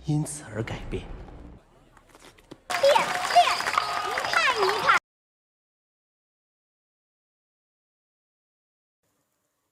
因此而改变。变，看一看。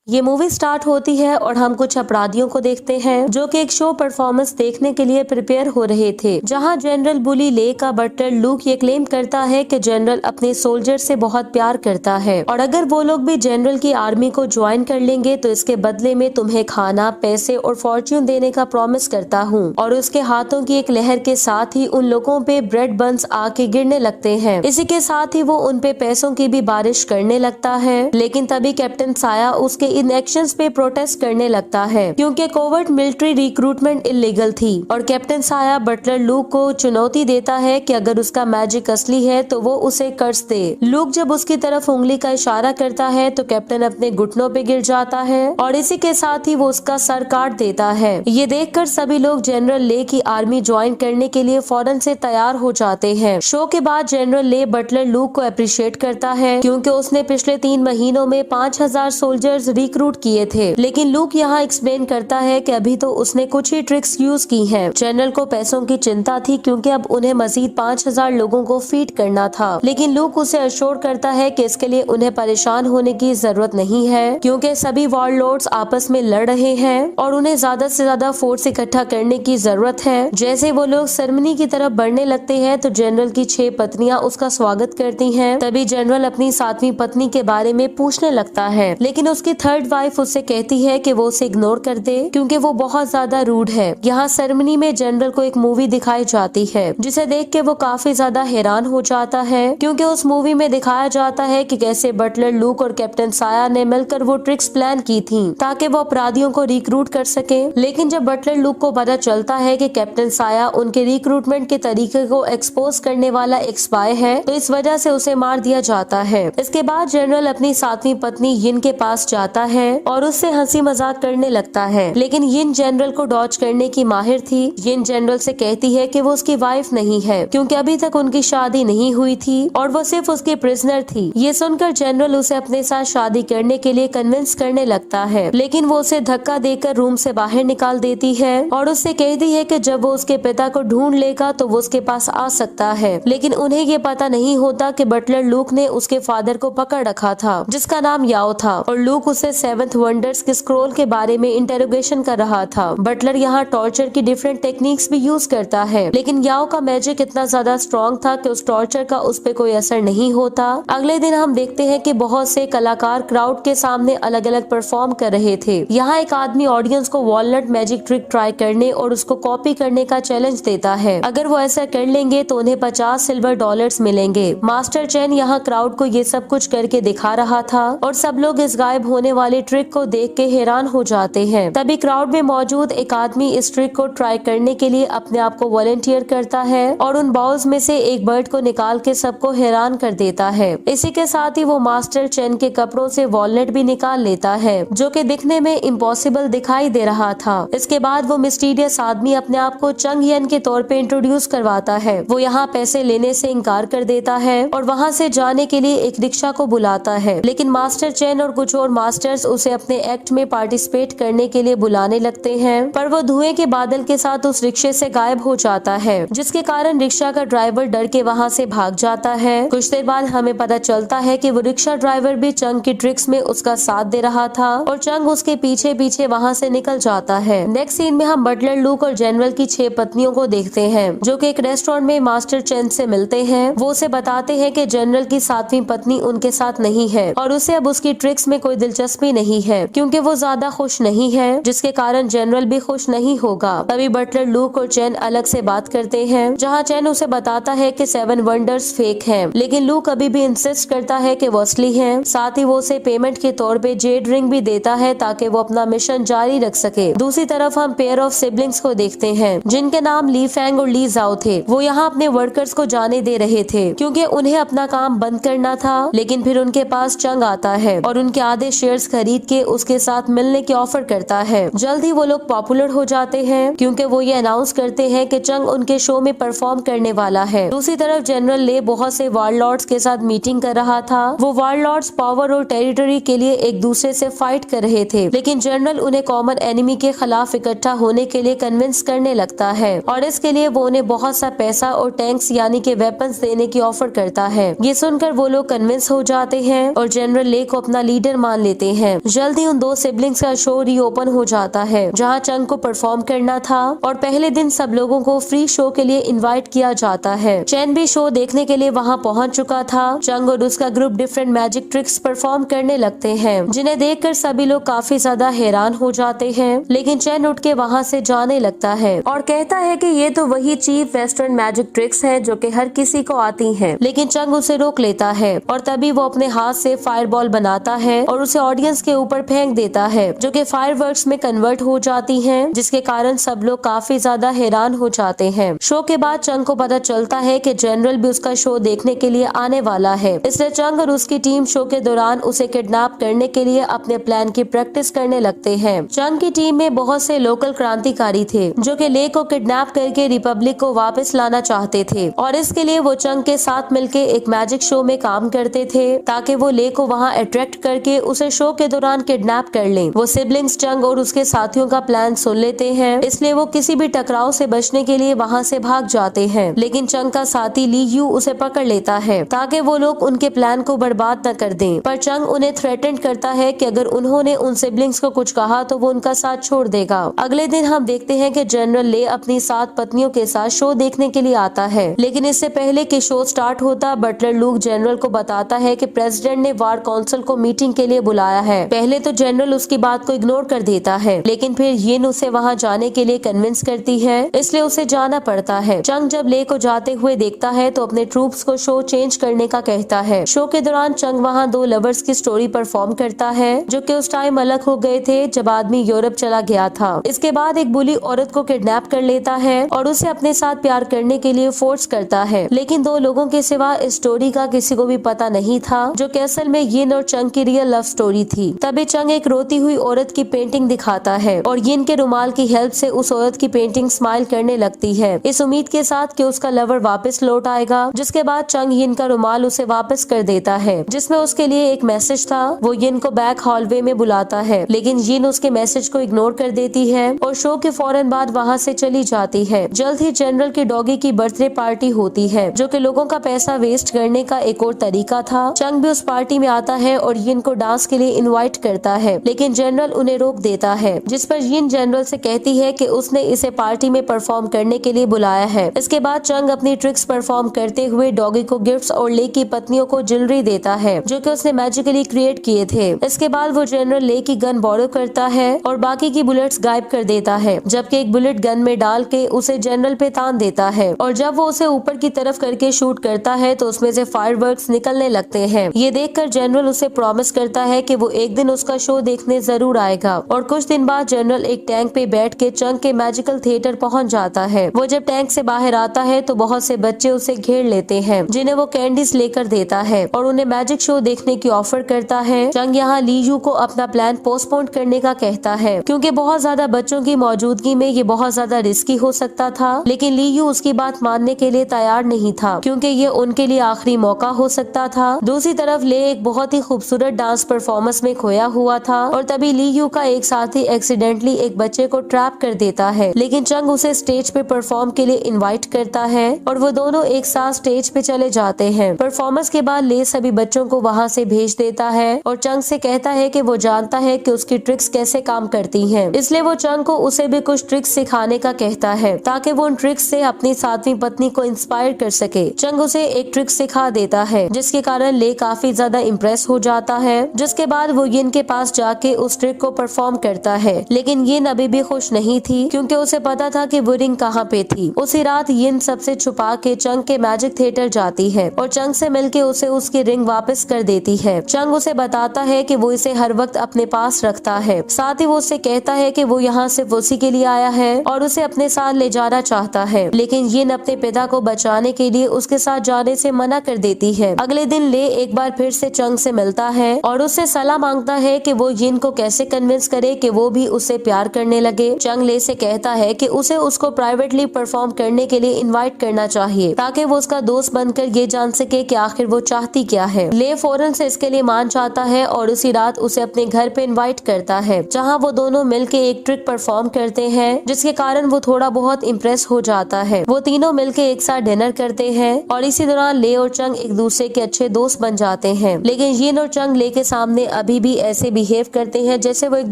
ये movie start होती है और हम कुछ अपराधियों को देखते हैं जो कि एक शो परफॉर्मेंस देखने के लिए प्रिपेयर हो रहे थे, जहां जनरल बुली ले का बटलर लूक ये क्लेम करता है कि जनरल अपने सोल्जर से बहुत प्यार करता है और अगर वो लोग भी जनरल की आर्मी को ज्वाइन कर लेंगे तो इसके बदले में तुम्हें खाना, पैसे और फॉर्च्यून देने का प्रॉमिस करता हूँ। और उसके हाथों की एक लहर के साथ ही उन लोगों पे ब्रेड बंस आके गिरने लगते हैं। इसी के साथ ही वो उन पे पैसों की भी बारिश करने लगता है, लेकिन तभी कैप्टन साया उसके इन एक्शंस पे प्रोटेस्ट करने लगता है क्योंकि कोवर्ट मिलिट्री रिक्रूटमेंट इलीगल थी और कैप्टन साया बटलर लूक को चुनौती देता है कि अगर उसका मैजिक असली है तो वो उसे कर्ज दे। लूक जब उसकी तरफ उंगली का इशारा करता है तो कैप्टन अपने घुटनों पे गिर जाता है और इसी के साथ ही वो उसका सर काट देता है। ये देखकर सभी लोग जनरल ले की आर्मी ज्वाइन करने के लिए फौरन से तैयार हो जाते हैं। शो के बाद जनरल ले बटलर लूक को अप्रिशिएट करता है क्योंकि उसने पिछले 3 महीनों में 5000 सोल्जर्स रिक्रूट किए थे, लेकिन लूक यहाँ एक्सप्लेन करता है कि अभी तो उसने कुछ ही ट्रिक्स यूज की हैं। जनरल को पैसों की चिंता थी क्योंकि अब उन्हें मजीद 5000 लोगों को फीड करना था, लेकिन लूक उसे अश्योर करता है कि इसके लिए उन्हें परेशान होने की जरूरत नहीं है क्योंकि सभी वॉरलॉर्ड्स आपस में लड़ रहे हैं और उन्हें ज्यादा से ज्यादा फोर्स इकट्ठा करने की जरूरत है। जैसे वो लोग सेरेमनी की तरफ बढ़ने लगते हैं तो जनरल की 6 पत्नियां उसका स्वागत करती हैं। तभी जनरल अपनी 7वीं पत्नी के बारे में पूछने लगता है, लेकिन उसकी 3rd वाइफ उससे कहती है कि वो उसे इग्नोर कर दे क्योंकि वो बहुत ज्यादा रूड है। यहाँ सेरेमनी में जनरल को एक मूवी दिखाई जाती है जिसे देख के वो काफी ज्यादा हैरान हो जाता है क्योंकि उस मूवी में दिखाया जाता है कि कैसे बटलर लूक और कैप्टन साया ने मिलकर वो ट्रिक्स प्लान की थी ताकि वो अपराधियों को रिक्रूट कर सके। लेकिन जब बटलर लूक को पता चलता है कि कैप्टन साया उनके रिक्रूटमेंट के तरीके को एक्सपोज करने वाला एक स्पाई है तो इस वजह से उसे मार दिया जाता है। इसके बाद जनरल अपनी 7वीं पत्नी यिन के पास जाता है और उससे हंसी मजाक करने लगता है, लेकिन यिन जनरल को डॉज करने की माहिर थी। यिन जनरल से कहती है कि वो उसकी वाइफ नहीं है क्योंकि अभी तक उनकी शादी नहीं हुई थी और वो सिर्फ उसकी प्रिजनर थी। ये सुनकर जनरल उसे अपने साथ शादी करने के लिए कन्विंस करने लगता है, लेकिन वो उसे धक्का देकर रूम से बाहर निकाल देती है और उससे कहती है कि जब वो उसके पिता को ढूंढ लेगा तो वो उसके पास आ सकता है। लेकिन उन्हें ये पता नहीं होता कि बटलर लूक ने उसके फादर को पकड़ रखा था जिसका नाम याओ था और लूक उसे 7th वंडर्स के स्क्रोल के बारे में इंटेरोगेशन कर रहा था। बटलर यहाँ टॉर्चर की डिफरेंट टेक्निक्स भी यूज करता है, लेकिन याओ का मैजिक इतना ज्यादा स्ट्रॉन्ग था कि उस टॉर्चर का उस पे कोई असर नहीं होता। अगले दिन हम देखते हैं कि बहुत से कलाकार क्राउड के सामने अलग अलग परफॉर्म कर रहे थे। यहाँ एक आदमी ऑडियंस को वॉलनट मैजिक ट्रिक ट्राई करने और उसको कॉपी करने का चैलेंज देता है। अगर वो ऐसा कर लेंगे तो उन्हें 50 सिल्वर डॉलर्स मिलेंगे। मास्टर चैन यहाँ क्राउड को ये सब कुछ करके दिखा रहा था और सब लोग इस गायब होने वाले ट्रिक को देख के हैरान हो जाते हैं। तभी क्राउड में मौजूद एक आदमी इस ट्रिक को ट्राई करने के लिए अपने आप को वॉलंटियर करता है और उन बाउल्स में से एक बर्ड को निकाल के सबको हैरान कर देता है। इसी के साथ ही वो मास्टर चैन के कपड़ों से वॉलनट भी निकाल लेता है जो कि दिखने में इम्पॉसिबल दिखाई दे रहा था। इसके बाद वो मिस्टीरियस आदमी अपने आप को चंग यन के तौर पे इंट्रोड्यूस करवाता है। वो यहाँ पैसे लेने से इनकार कर देता है और वहाँ से जाने के लिए एक रिक्शा को बुलाता है, लेकिन मास्टर चैन और कुछ और मास्टर्स उसे अपने एक्ट में पार्टिसिपेट करने के लिए बुलाने लगते हैं, पर वो धुएं के बादल के साथ उस रिक्शे से गायब हो जाता है, जिसके कारण रिक्शा का ड्राइवर डर के वहाँ से भाग जाता है। कुछ देर बाद हमें पता चलता है कि वो रिक्शा ड्राइवर भी चंग की ट्रिक्स में उसका साथ दे रहा था और चंग उसके पीछे पीछे वहाँ से निकल जाता है। नेक्स्ट सीन में हम बटलर लूक और जनरल की 6 पत्नियों को देखते हैं जो कि एक रेस्टोरेंट में मास्टर चैन से मिलते हैं। वो उसे बताते हैं कि जनरल की 7वीं पत्नी उनके साथ नहीं है और उसे अब उसकी ट्रिक्स में कोई दिलचस्पी नहीं है क्योंकि वो ज्यादा खुश नहीं है, जिसके कारण जनरल भी खुश नहीं होगा। तभी बटलर लूक और चैन अलग से बात करते हैं जहाँ चैन उसे बताता है कि 7 वंडर्स फेक हैं, लेकिन लूक अभी भी इंसिस्ट करता है कि वो असली हैं। साथ ही वो उसे पेमेंट के तौर पे जेड रिंग भी देता है ताकि वो अपना मिशन जारी रख सके। दूसरी तरफ हम पेयर ऑफ सिबलिंग्स को देखते हैं जिनके नाम ली फैंग और ली जाओ थे। वो यहाँ अपने वर्कर्स को जाने दे रहे थे क्योंकि उन्हें अपना काम बंद करना था, लेकिन फिर उनके पास चंग आता है और उनके आधे शेयर्स खरीद के उसके साथ मिलने की ऑफर करता है। जल्द ही वो लोग पॉपुलर हो जाते हैं क्योंकि वो ये अनाउंस करते हैं कि चंग उनके शो में परफॉर्म करने वाला है। दूसरी तरफ जनरल ले बहुत से वारलॉर्ड्स के साथ मीटिंग कर रहा था। वो वारलॉर्ड्स पावर और टेरिटरी के लिए एक दूसरे से फाइट कर रहे थे, लेकिन जनरल उन्हें कॉमन एनिमी के खिलाफ इकट्ठा होने के लिए कन्विंस करने लगता है और इसके लिए वो उन्हें बहुत सा पैसा और टैंक्स यानी कि वेपन्स देने की ऑफर करता है। ये सुनकर वो लोग कन्विंस हो जाते हैं और जनरल ले को अपना लीडर मान लेते हैं। जल्द ही उन दो सिबलिंग्स का शो रीओपन हो जाता है जहाँ चंग को परफॉर्म करना था और पहले दिन सब लोगों को फ्री शो के लिए इनवाइट किया जाता है। चैन भी शो देखने के लिए वहाँ पहुँच चुका था। चंग और उसका group different magic tricks perform करने लगते हैं जिन्हें देखकर सभी लोग काफी ज्यादा हैरान हो जाते हैं, लेकिन चैन उठ के वहाँ से जाने लगता है और कहता है कि ये तो वही चीफ वेस्टर्न मैजिक ट्रिक्स है जो कि हर किसी को आती हैं। लेकिन चंग उसे रोक लेता है और तभी वो अपने हाथ से फायरबॉल बनाता है और उसे ऑडियंस के ऊपर फेंक देता है जो कि फायरवर्क्स में कन्वर्ट हो जाती हैं, जिसके कारण सब लोग काफी ज्यादा हैरान हो जाते हैं। शो के बाद चंग को पता चलता है कि जनरल भी उसका शो देखने के लिए आने वाला है, इसलिए चंग और उसकी टीम शो के दौरान उसे किडनैप करने के लिए अपने प्लान की प्रैक्टिस करने लगते हैं। चंग की टीम में बहुत से लोकल क्रांतिकारी थे जो कि ले को किडनैप करके रिपब्लिक को वापस लाना चाहते थे और इसके लिए वो चंग के साथ मिलके एक मैजिक शो में काम करते थे ताकि वो ले को वहाँ अट्रैक्ट करके उसे शो के दौरान किडनैप कर लें। वो सिबलिंग्स चंग और उसके साथियों का प्लान सुन लेते हैं, इसलिए वो किसी भी टकराव से बचने के लिए वहाँ से भाग जाते हैं, लेकिन चंग का साथी ली यू उसे पकड़ लेता है ताकि वो लोग उनके प्लान को बर्बाद न कर दें। पर चंग उन्हें थ्रेटन करता है कि अगर उन्होंने उन सिबलिंग्स को कुछ कहा तो वो उनका साथ छोड़ देगा। अगले दिन हम देखते हैं कि जनरल ले अपनी 7 पत्नियों के साथ शो देखने के लिए आता है, लेकिन इससे पहले कि शो स्टार्ट होता बटलर लूक जनरल को बताता है कि प्रेसिडेंट ने वार काउंसिल को मीटिंग के लिए बुलाया है। पहले तो जनरल उसकी बात को इग्नोर कर देता है, लेकिन फिर यिन उसे वहाँ जाने के लिए कन्विंस करती है, इसलिए उसे जाना पड़ता है। चंग जब ले को जाते हुए देखता है तो अपने ट्रूप्स को शो चेंज करने का कहता है। शो के दौरान चंग वहाँ 2 लवर्स की स्टोरी परफॉर्म करता है जो कि उस टाइम अलग हो गए थे जब आदमी यूरोप चला गया था। इसके बाद एक बुली औरत को किडनैप कर लेता है और उसे अपने साथ प्यार करने के लिए फोर्स करता है, लेकिन 2 लोगों के सिवा इस स्टोरी का किसी को भी पता नहीं था जो कि असल में यिन और चंग की रियल लव स्टोरी थी। तभी चंग एक रोती हुई औरत की पेंटिंग दिखाता है और यिन के रुमाल की हेल्प से उस औरत की पेंटिंग स्माइल करने लगती है, इस उम्मीद के साथ कि उसका लवर वापस लौट आएगा। जिसके बाद चंग यिन का रुमाल उसे वापस कर देता है जिसमें उसके लिए एक मैसेज था। वो यिन को बैक हॉलवे में बुलाता है, लेकिन यिन उसके मैसेज को इग्नोर कर देती है और शो के फौरन बाद वहाँ से चली जाती है। जल्द ही जनरल की डॉगी की बर्थडे पार्टी होती है जो कि लोगों का पैसा वेस्ट करने का एक और तरीका था। चंग भी उस पार्टी में आता है और यिन को डांस के लिए इनवाइट करता है, लेकिन जनरल उन्हें रोक देता है, जिस पर यिन जनरल से कहती है कि उसने इसे पार्टी में परफॉर्म करने के लिए बुलाया है। इसके बाद चंग अपनी ट्रिक्स परफॉर्म करते हुए डॉगी को गिफ्ट्स और ले की पत्नियों को ज्वेलरी देता है जो कि उसने मैजिकली क्रिएट किए थे। इसके बाद वो जनरल ले की गन बोरो करता है और बाकी की बुलेट्स गायब कर देता है, जबकि एक बुलेट गन में डाल के उसे जनरल पे तान देता है और जब वो उसे ऊपर की तरफ करके शूट करता है तो उसमें से फायरवर्क्स निकलने लगते हैं। ये देखकर जनरल उसे प्रॉमिस करता है कि वो एक दिन उसका शो देखने जरूर आएगा और कुछ दिन बाद जनरल एक टैंक पे बैठ के चंग के मैजिकल थिएटर पहुंच जाता है। वो जब टैंक से बाहर आता है तो बहुत से बच्चे उसे घेर लेते हैं जिन्हें वो कैंडीज लेकर देता है और उन्हें मैजिक शो देखने की ऑफर करता है। चंग यहाँ ली यू को अपना प्लान पोस्टपोन करने का कहता है क्योंकि बहुत ज्यादा बच्चों की मौजूदगी में ये बहुत ज्यादा रिस्की हो सकता था, लेकिन ली यू उसकी बात मानने के लिए तैयार नहीं था क्योंकि ये उनके लिए आखिरी मौका हो सकता था। दूसरी तरफ ले एक बहुत ही खूबसूरत डांस परफॉर्मेंस में खोया हुआ था और तभी ली यू का एक साथी एक्सीडेंटली एक बच्चे को ट्रैप कर देता है, लेकिन चंग उसे स्टेज पे परफॉर्म के लिए इनवाइट करता है और वो दोनों एक साथ स्टेज पे चले जाते हैं। परफॉर्मेंस के बाद ले सभी बच्चों को वहाँ से भेज देता है और चंग से कहता है कि वो जानता है कि उसकी ट्रिक्स कैसे काम करती हैं, इसलिए वो चंग को उसे भी कुछ ट्रिक्स सिखाने का कहता है ताकि वो उन ट्रिक्स से अपनी 7वीं पत्नी को इंस्पायर कर सके। चंग उसे एक ट्रिक सिखा देता है जिसके कारण ले काफी ज्यादा इम्प्रेस हो जाता है, जिसके बाद वो यिन के पास जाके उस ट्रिक को परफॉर्म करता है, लेकिन यिन अभी भी खुश नहीं थी क्योंकि उसे पता था कि वो रिंग कहाँ पे थी। उसी रात यिन सबसे छुपा के चंग के मैजिक थिएटर जाती है और चंग से मिलके उसे उसकी रिंग वापस कर देती है। चंग उसे बताता है कि वो इसे हर वक्त अपने पास रखता है, साथ ही वो उससे कहता है कि वो यहाँ सिर्फ उसी के लिए आया है और उसे अपने साथ ले जाना चाहता है, लेकिन यिन अपने पिता को बचाने के लिए उसके साथ जाने से मना कर देती है। अगले दिन ले एक बार फिर से चंग से मिलता है और उससे सलाह मांगता है कि वो यिन को कैसे कन्विंस करे कि वो भी उससे प्यार करने लगे। चंग ले से कहता है कि उसे उसको प्राइवेटली परफॉर्म करने के लिए इनवाइट करना चाहिए ताकि वो उसका दोस्त बनकर ये जान सके कि आखिर वो चाहती क्या है। ले फौरन से इसके लिए मान जाता है और उसी रात उसे अपने घर पे इनवाइट करता है, जहाँ वो दोनों मिलके एक ट्रिक परफॉर्म करते हैं जिसके कारण वो थोड़ा बहुत इम्प्रेस हो जाता है। वो तीनों मिलके एक साथ डिनर करते हैं और इसी दौरान ले और चंग एक दूसरे के अच्छे दोस्त बन जाते हैं। लेकिन यिन और चंग ले के सामने अभी भी ऐसे बिहेव करते हैं जैसे वो एक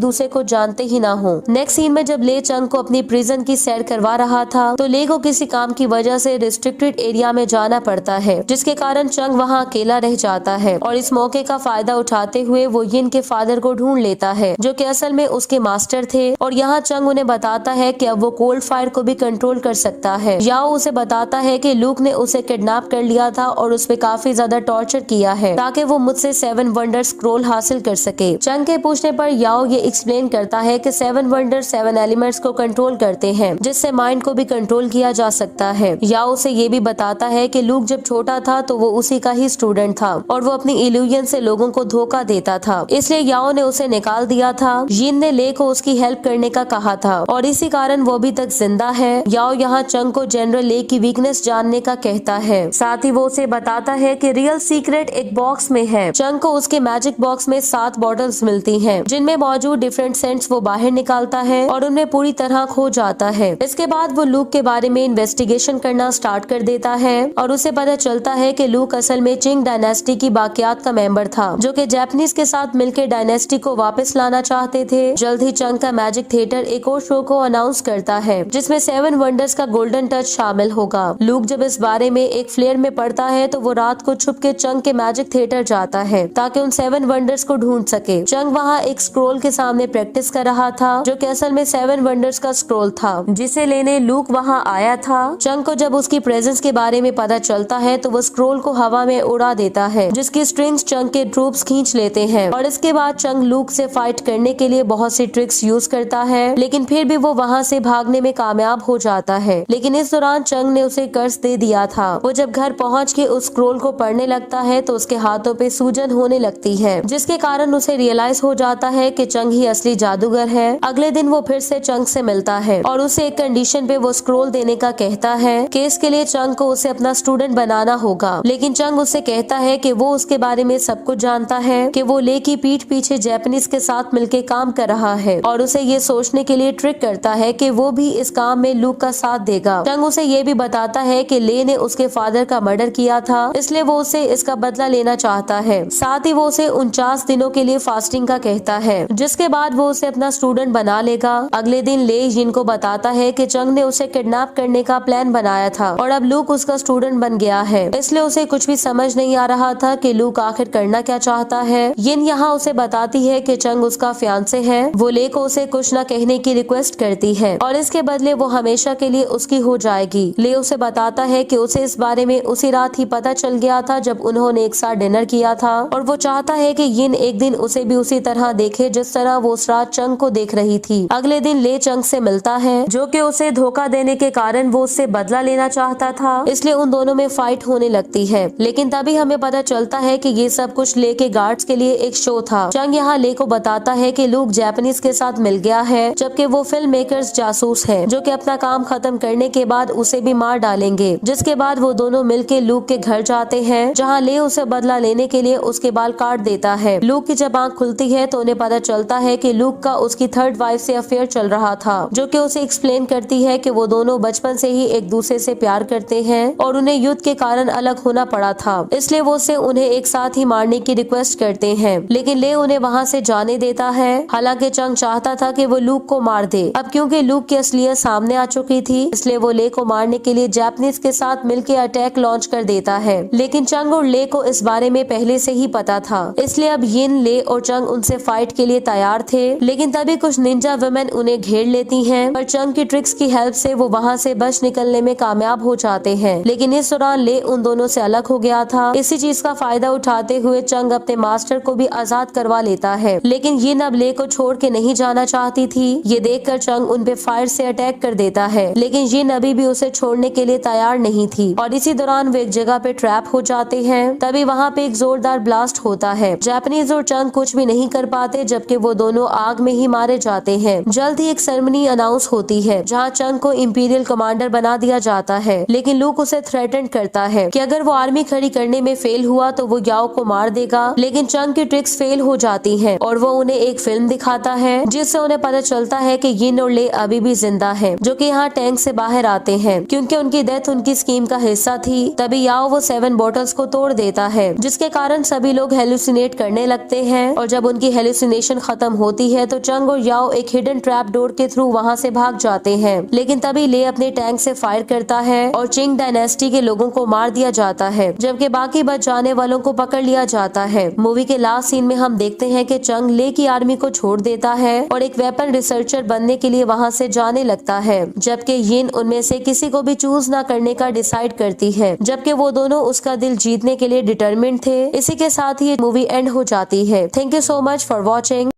दूसरे को जानते ही ना हो। नेक्स्ट सीन में जब ले चंग को अपनी प्रिजन की सैर करवा रहा था तो ले को किसी काम की वजह से रिस्ट्रिक्टेड एरिया में जाना पड़ता है, जिसके कारण चंग वहाँ अकेला रह जाता है और इस मौके का फायदा उठाते हुए वो यिन के फादर को ढूंढ लेता है जो कि असल में उसके मास्टर थे। और यहाँ चंग उन्हें बताता है कि अब वो कोल्ड फायर को भी कंट्रोल कर सकता है। याओ उसे बताता है कि लूक ने उसे किडनैप कर लिया था और उस पे काफी ज्यादा टॉर्चर किया है ताकि वो मुझसे 7 वंडर स्क्रोल हासिल कर सके। चंग के पूछने पर याओ ये एक्सप्लेन करता है कि 7 वंडर 7 एलिमेंट्स को कंट्रोल करते हैं जिससे माइंड को भी कंट्रोल किया जा सकता है। याओ उसे ये भी बताता है कि लूक जब छोटा था तो वो उसी का ही स्टूडेंट था और वो अपनी इल्यूजन से लोगों को धोखा देता था, इसलिए याओ ने उसे निकाल दिया था। यिन ने ले को उसकी हेल्प करने का कहा था और इसी कारण वो अभी तक जिंदा है। याओ यहाँ चंग को जनरल ले की वीकनेस जानने का कहता है, साथ ही वो उसे बताता है कि रियल सीक्रेट एक बॉक्स में है। चंग को उसके मैजिक बॉक्स में 7 बॉटल्स मिलती हैं जिनमें मौजूद डिफरेंट सेंट्स वो बाहर निकालता है और उनमें पूरी तरह खो जाता है। इसके बाद वो लूक के बारे में इन्वेस्टिगेशन करना स्टार्ट कर देता है और उसे पता चलता है कि लूक असल में चिंग डायनेस्टी की बाकियात का मेंबर था जो कि जापानीज के साथ मिलकर डायनेस्टी को वापस लाना चाहते थे। जल्द ही चंग का मैजिक थिएटर एक और शो को अनाउंस करता है जिसमें 7 वंडर्स का गोल्डन टच शामिल होगा। लूक जब इस बारे में एक फ्लेयर में पढ़ता है तो वो रात को छुप के चंग के मैजिक थिएटर जाता है ताकि उन 7 वंडर्स को ढूंढ सके। चंग वहाँ एक स्क्रोल के सामने प्रैक्टिस कर रहा था जो कि असल में 7 वंडर्स का स्क्रोल था जिसे लेने लूक वहाँ आया था। चंग को जब उसकी प्रेजेंस के बारे में पता चलता है तो वो स्क्रोल को हवा में उड़ा देता है जिसकी स्ट्रिंग्स चंग के ट्रूप्स खींच लेते हैं और इसके बाद चंग लूक से फाइट करने के लिए बहुत सी ट्रिक्स यूज करता है, लेकिन फिर भी वो वहाँ से भागने में कामयाब हो जाता है। लेकिन इस दौरान चंग ने उसे कर्ज दे दिया था। वो जब घर पहुँच के उस स्क्रोल को पढ़ने लगता है तो उसके हाथों पे सूजन होने लगती है जिसके कारण उसे रियलाइज हो जाता है कि चंग ही असली जादूगर है। अगले दिन वो फिर से चंग से मिलता है और उसे एक कंडीशन पे वो स्क्रोल देने का कहता है कि इसके लिए चंग को उसे अपना स्टूडेंट बनाना होगा। लेकिन चंग उससे कहता है कि वो उसके बारे में सब कुछ जानता है कि वो ले की पीठ पीछे जापानीज के साथ मिलके काम कर रहा है और उसे ये सोचने के लिए ट्रिक करता है कि वो भी इस काम में लूक का साथ देगा। चंग उसे ये भी बताता है कि ले ने उसके फादर का मर्डर किया था इसलिए वो उसे इसका बदला लेना चाहता है। साथ ही वो उसे 49 दिनों के लिए फास्टिंग का कहता है जिसके बाद वो उसे अपना स्टूडेंट बना लेगा। अगले दिन ले यिन को बताता है कि चंग ने उसे किडनैप करने का प्लान बनाया था और अब लूक उसका स्टूडेंट बन गया है, इसलिए उसे कुछ भी समझ नहीं आ रहा था कि लूक आखिर करना क्या चाहता है। यिन यहाँ उसे बताती है कि चंग उसका फियांसे है। वो ले को उसे कुछ न कहने की रिक्वेस्ट करती है और इसके बदले वो हमेशा के लिए उसकी हो जाएगी। ले उसे बताता है कि उसे इस बारे में उसी रात ही पता चल गया था जब उन्होंने एक साथ डिनर किया था और वो चाहता है कि यिन एक दिन उसे भी उसी तरह देखे जिस तरह वो उस रात चंग को देख रही थी। अगले दिन ले चंग से मिलता है जो कि उसे धोखा देने के कारण वो उससे बदला लेना चाहता था, इसलिए उन दोनों में फाइट होने लगती है। लेकिन तभी हमें पता चलता है कि ये सब कुछ ले के गार्ड्स के लिए एक शो था। चंग यहाँ ले को बताता है कि लूक जापानीज के साथ मिल गया है जबकि वो फिल्म मेकर्स जासूस है जो कि अपना काम खत्म करने के बाद उसे भी मार डालेंगे। जिसके बाद वो दोनों मिलके लूक के घर जाते हैं जहाँ ले उसे बदला लेने के लिए उसके बाल काट देता है। लूक की जब आँख खुलती है तो उन्हें पता चलता है कि लूक का उसकी 3rd वाइफ से अफेयर चल रहा था जो कि उसे एक्सप्लेन करती है कि वो दोनों बचपन से ही एक दूसरे से प्यार करते हैं और उन्हें युद्ध के कारण अलग होना पड़ा था, इसलिए वो उसे उन्हें एक साथ ही मारने की रिक्वेस्ट करते हैं। लेकिन ले उन्हें वहाँ से जाने देता है। हालांकि चंग चाहता था कि वो लूक को मार दे। अब क्योंकि लूक की असलियत सामने आ चुकी थी इसलिए वो ले को मारने के लिए जापानीज के साथ मिलकर अटैक लॉन्च कर देता है। लेकिन चंग और ले को इस बारे में पहले से ही पता था, इसलिए अब यिन, ले और चंग उनसे फाइट के लिए तैयार थे। लेकिन तभी कुछ निंजा वुमेन उन्हें घेर लेती हैं पर चंग की ट्रिक्स की हेल्प से वो वहाँ से बच निकलने में कामयाब हो जाते हैं। लेकिन इस दौरान ले उन दोनों से अलग हो गया था। इसी चीज का फायदा उठाते हुए चंग अपने मास्टर को भी आजाद करवा लेता है। लेकिन यिन अब ले को छोड़ के नहीं जाना चाहती थी। ये देखकर चंग उन पे फायर से अटैक कर देता है, लेकिन यिन अभी भी उसे छोड़ने के लिए तैयार नहीं थी और इसी दौरान वो एक जगह पे ट्रैप हो जाते हैं। तभी वहाँ पे एक जोरदार ब्लास्ट होता है। जापानीज और और चंग कुछ भी नहीं कर पाते, जबकि वो दोनों आग में ही मारे जाते हैं। जल्द ही एक सेरेमनी अनाउंस होती है जहाँ चंग को इंपीरियल कमांडर बना दिया जाता है, लेकिन लूक उसे थ्रेटन करता है कि अगर वो आर्मी खड़ी करने में फेल हुआ तो वो याओ को मार देगा। लेकिन चंग की ट्रिक्स फेल हो जाती हैं और वो उन्हें एक फिल्म दिखाता है जिससे उन्हें पता चलता है कि यिन और ले अभी भी जिंदा है, जो कि यहाँ टैंक से बाहर आते हैं क्योंकि उनकी डेथ उनकी स्कीम का हिस्सा थी। तभी याओ वो 7 बॉटल्स को तोड़ देता है, जिसके कारण सभी लोग हेलुसिनेट करने लगते हैं। और जब उनकी हेलुसिनेशन खत्म होती है तो चंग और याओ एक हिडन ट्रैप डोर के थ्रू वहाँ से भाग जाते हैं। लेकिन तभी ले अपने टैंक से फायर करता है और चिंग डायनेस्टी के लोगों को मार दिया जाता है, जबकि बाकी बच जाने वालों को पकड़ लिया जाता है। मूवी के लास्ट सीन में हम देखते हैं कि चंग ले की आर्मी को छोड़ देता है और एक वेपन रिसर्चर बनने के लिए वहाँ से जाने लगता है, जबकि यिन उनमें से किसी को भी चूज न करने का डिसाइड करती है, जबकि वो दोनों उसका दिल जीतने के लिए डिटरमिन्ड थे। इसी के साथ ही मूवी एंड हो जाती है। Thank you so much for watching.